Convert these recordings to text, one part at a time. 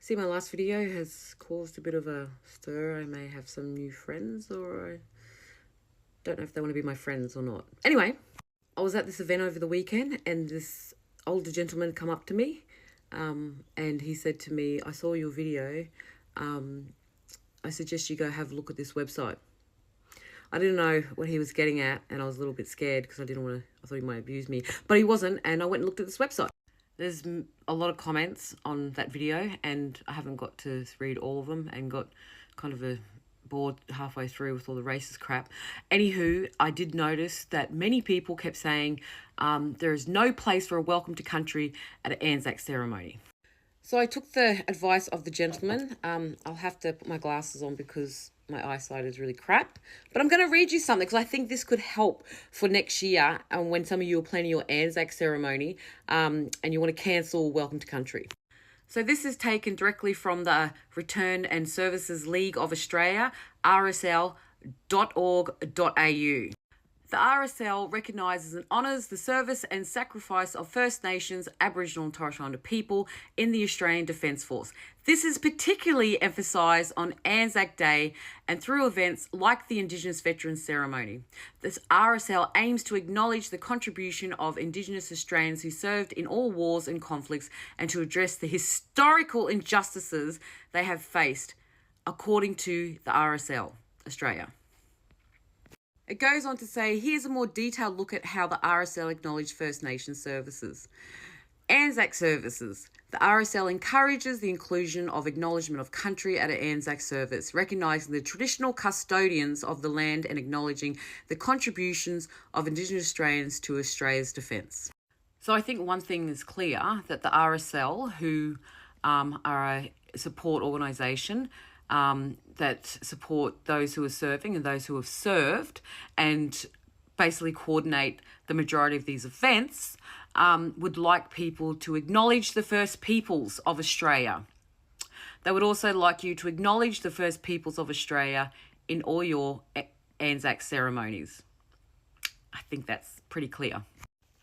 See, my last video has caused a bit of a stir. I may have some new friends, or I don't know if they want to be my friends or not. Anyway, I was at this event over the weekend, and this older gentleman come up to me, and he said to me, "I saw your video. I suggest you go have a look at this website." I didn't know what he was getting at, and I was a little bit scared because I thought he might abuse me, but he wasn't, and I went and looked at this website. There's a lot of comments on that video, and I haven't got to read all of them, and got kind of bored halfway through with all the racist crap. Anywho, I did notice that many people kept saying there is no place for a welcome to country at an Anzac ceremony. So I took the advice of the gentleman. I'll have to put my glasses on because my eyesight is really crap. But I'm going to read you something because I think this could help for next year when some of you are planning your Anzac ceremony and you want to cancel Welcome to Country. So this is taken directly from the Return and Services League of Australia, rsl.org.au. The RSL recognises and honours the service and sacrifice of First Nations, Aboriginal and Torres Strait Islander people in the Australian Defence Force. This is particularly emphasised on Anzac Day and through events like the Indigenous Veterans Ceremony. This RSL aims to acknowledge the contribution of Indigenous Australians who served in all wars and conflicts and to address the historical injustices they have faced, according to the RSL Australia. It goes on to say, here's a more detailed look at how the RSL acknowledged First Nations services. Anzac services. The RSL encourages the inclusion of acknowledgement of country at an Anzac service, recognising the traditional custodians of the land and acknowledging the contributions of Indigenous Australians to Australia's defence. So I think one thing is clear, that the RSL, who are a support organisation, that support those who are serving and those who have served and basically coordinate the majority of these events, would like people to acknowledge the First Peoples of Australia. They would also like you to acknowledge the First Peoples of Australia in all your Anzac ceremonies. I think that's pretty clear.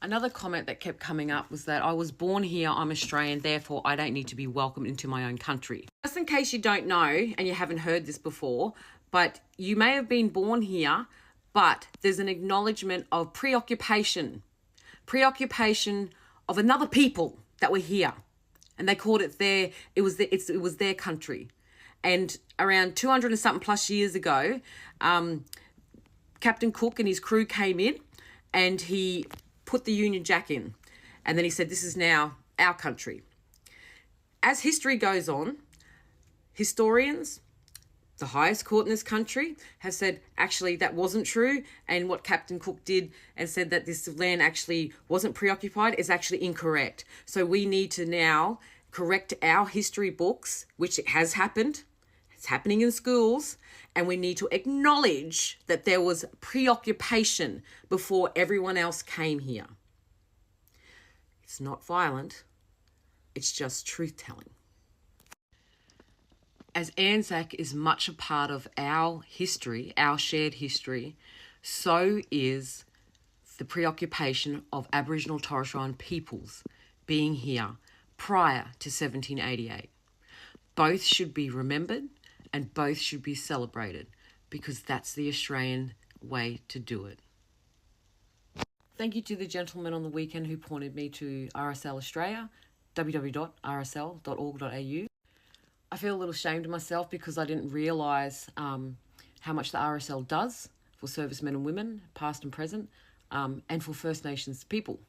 Another comment that kept coming up was that I was born here, I'm Australian, therefore I don't need to be welcomed into my own country. Just in case you don't know and you haven't heard this before, but you may have been born here, but there's an acknowledgement of preoccupation of another people that were here, and they called it it was their country. And around 200 and something plus years ago, Captain Cook and his crew came in and he put the Union Jack in, and then he said, this is now our country. As history goes on, historians, the highest court in this country, have said actually that wasn't true, and what Captain Cook did and said that this land actually wasn't preoccupied is actually incorrect. So we need to now correct our history books, which has happened, it's happening in schools, and we need to acknowledge that there was preoccupation before everyone else came here. It's not violent, it's just truth-telling. As Anzac is much a part of our history, our shared history, so is the preoccupation of Aboriginal Torres Strait Islander peoples being here prior to 1788. Both should be remembered and both should be celebrated because that's the Australian way to do it. Thank you to the gentleman on the weekend who pointed me to RSL Australia, www.rsl.org.au. I feel a little ashamed of myself because I didn't realise how much the RSL does for servicemen and women, past and present, and for First Nations people.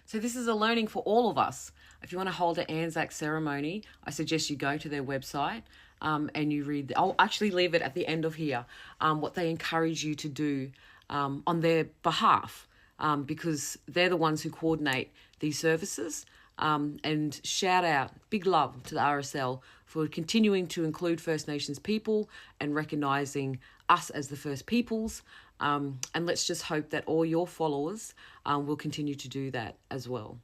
So this is a learning for all of us. If you want to hold an Anzac ceremony, I suggest you go to their website and you read. I'll actually leave it at the end of here, what they encourage you to do on their behalf, because they're the ones who coordinate these services. And shout out, big love to the RSL for continuing to include First Nations people and recognising us as the First Peoples. And let's just hope that all your followers will continue to do that as well.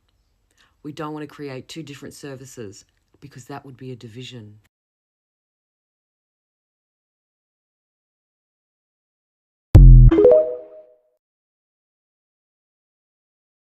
We don't want to create two different services because that would be a division.